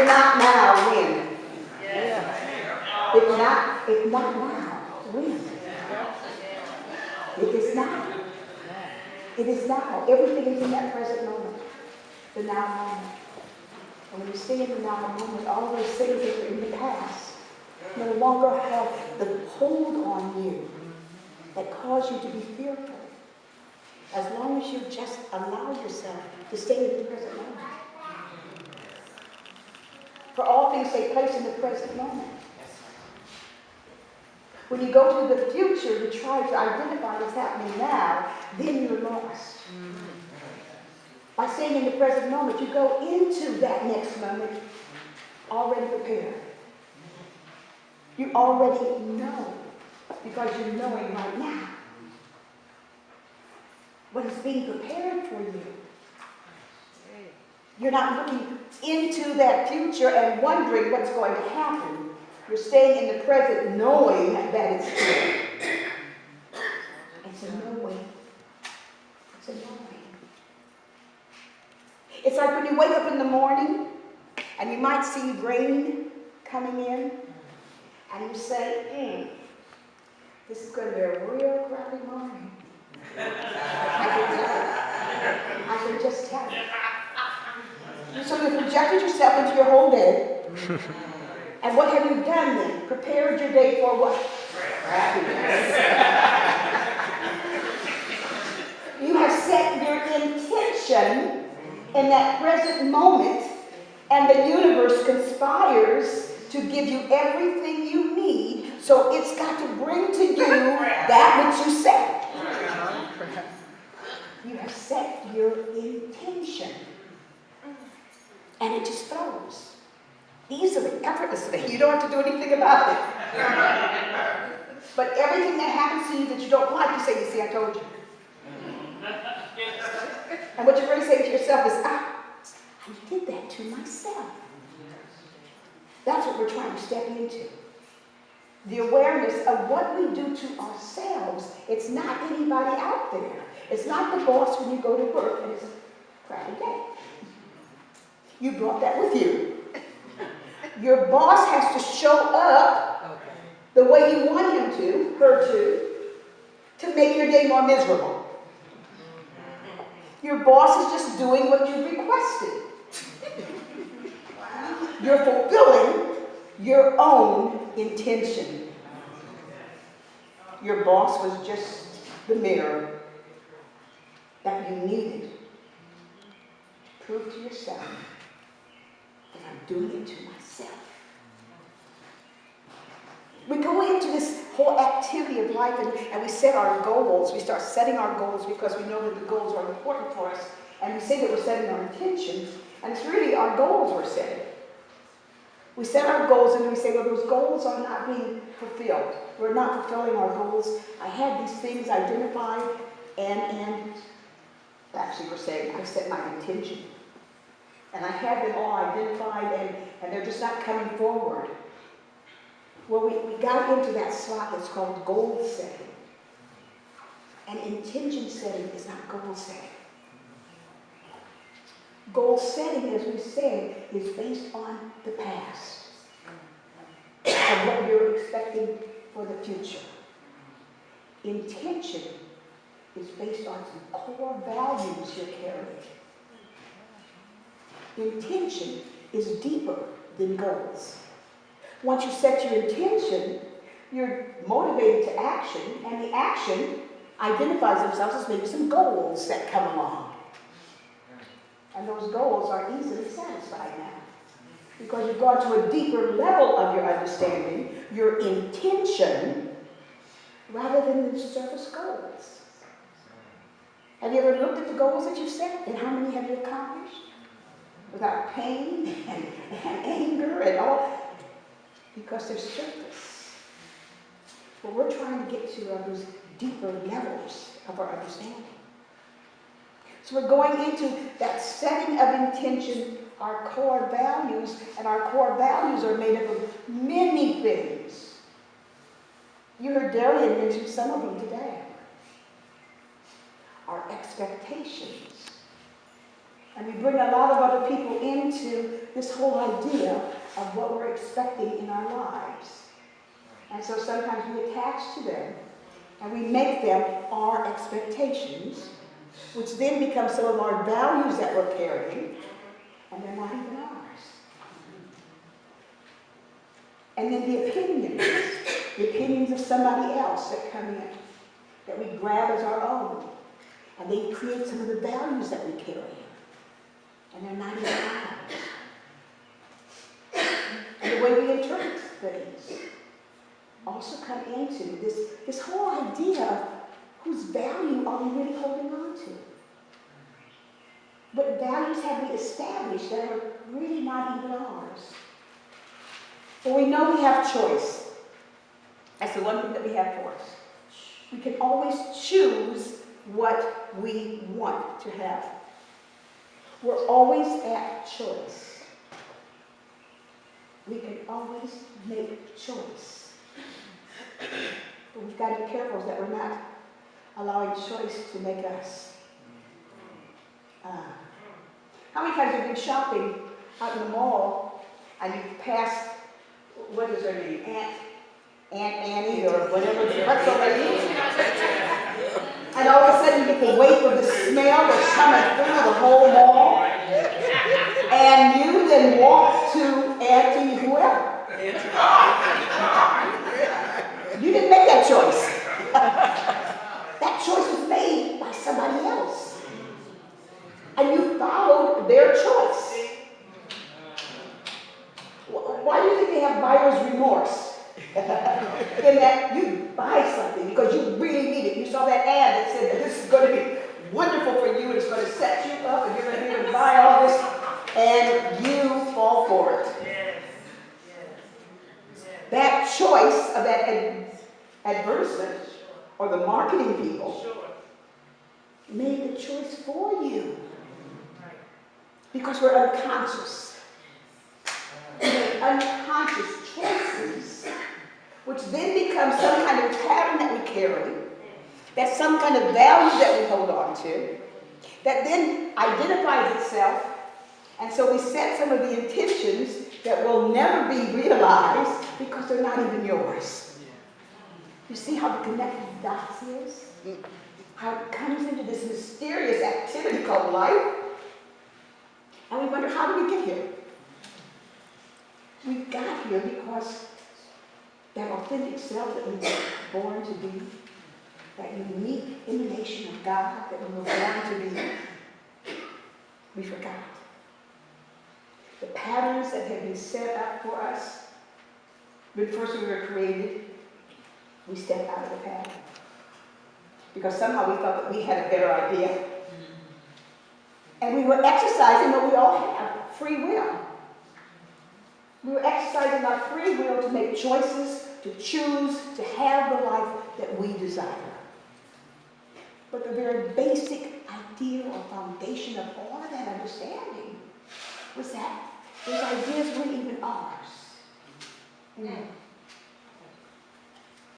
If not now, when? Yes. If not now, when? It is now. It is now. Everything is in that present moment. The now moment. And when you stay in the now moment, all those things that are in the past no longer have the hold on you that cause you to be fearful. As long as you just allow yourself to stay in the present moment. For all things take place in the present moment. When you go to the future to try to identify what's happening now, then you're lost. By staying in the present moment, you go into that next moment already prepared. You already know because you're knowing right now what is being prepared for you. You're not looking into that future and wondering what's going to happen. You're staying in the present knowing that it's here. It's a knowing. It's a knowing. It's like when you wake up in the morning and you might see rain coming in and you say, this is going to be a real crappy morning. I can just tell you. So you've projected yourself into your whole day. And what have you done then? Prepared your day for what? Crappiness. You have set your intention in that present moment, and the universe conspires to give you everything you need, so it's got to bring to you that which you set. You have set your intention. And it just flows. Easily, effortlessly. You don't have to do anything about it. But everything that happens to you that you don't like, you say, you see, I told you. And what you're going to say to yourself is, I did that to myself. That's what we're trying to step into. The awareness of what we do to ourselves. It's not anybody out there. It's not the boss when you go to work and it's a crappy day. You brought that with you. Your boss has to show up the way you want him to, her to make your day more miserable. Your boss is just doing what you requested. You're fulfilling your own intention. Your boss was just the mirror that you needed. Prove to yourself that I'm doing it to myself. We go into this whole activity of life and we set our goals. We start setting our goals because we know that the goals are important for us. And we say that we're setting our intentions, and it's really our goals we're setting. We set our goals and we say, well, those goals are not being fulfilled. We're not fulfilling our goals. I had these things identified, and actually we're saying, I set my intention. And I had them all identified, and they're just not coming forward. Well, we got into that slot that's called goal setting. And intention setting is not goal setting. Goal setting, as we said, is based on the past and what you're expecting for the future. Intention is based on some core values you're carrying. Intention is deeper than goals. Once you set your intention, you're motivated to action, and the action identifies themselves as maybe some goals that come along. And those goals are easily satisfied now. Because you've gone to a deeper level of your understanding, your intention, rather than the surface goals. Have you ever looked at the goals that you've set, and how many have you accomplished? Without pain and anger and all. Because they're surface. What we're trying to get to are those deeper levels of our understanding. So we're going into that setting of intention, our core values, and our core values are made up of many things. You heard Darian mention some of them today. Our expectations. And we bring a lot of other people into this whole idea of what we're expecting in our lives. And so sometimes we attach to them and we make them our expectations, which then become some of our values that we're carrying, and they're not even ours. And then the opinions of somebody else that come in, that we grab as our own, and they create some of the values that we carry, and they're not even ours. And the way we interpret things also come into this whole idea of whose value are we really holding on to? What values have we established that are really not even ours? Well, we know we have choice. That's the one thing that we have for us. We can always choose what we want to have. We're always at choice. We can always make choice. But we've got to be careful that we're not allowing choice to make us. How many times have you been shopping out in the mall and you pass, what is her name, Aunt Annie or whatever, the pretzel lady, and all of a sudden you get the weight of the smell that's coming through the whole mall, and you then walk to Auntie whoever. You didn't make that choice. That choice was made by somebody else. And you followed their choice. Why do you think they have buyer's remorse? In that you buy something because you really need it. You saw that ad that said that this is going to be wonderful for you and it's going to set you up and you're going to be able to buy all this, and you fall for it. That choice of that advertisement or the marketing people made the choice for you. Because we're unconscious. We make unconscious choices, which then become some kind of pattern that we carry, that's some kind of value that we hold on to, that then identifies itself, and so we set some of the intentions that will never be realized because they're not even yours. You see how the connected dots is? How it comes into this mysterious activity called life? And we wonder, how did we get here? We got here because that authentic self that we were born to be, that unique emanation of God that we were born to be, we forgot. The patterns that had been set up for us, when first we were created, we stepped out of the pattern. Because somehow we thought that we had a better idea. And we were exercising what we all have, free will. We were exercising our free will to make choices, to choose, to have the life that we desire. But the very basic idea or foundation of all of that understanding was that those ideas weren't even ours. Amen.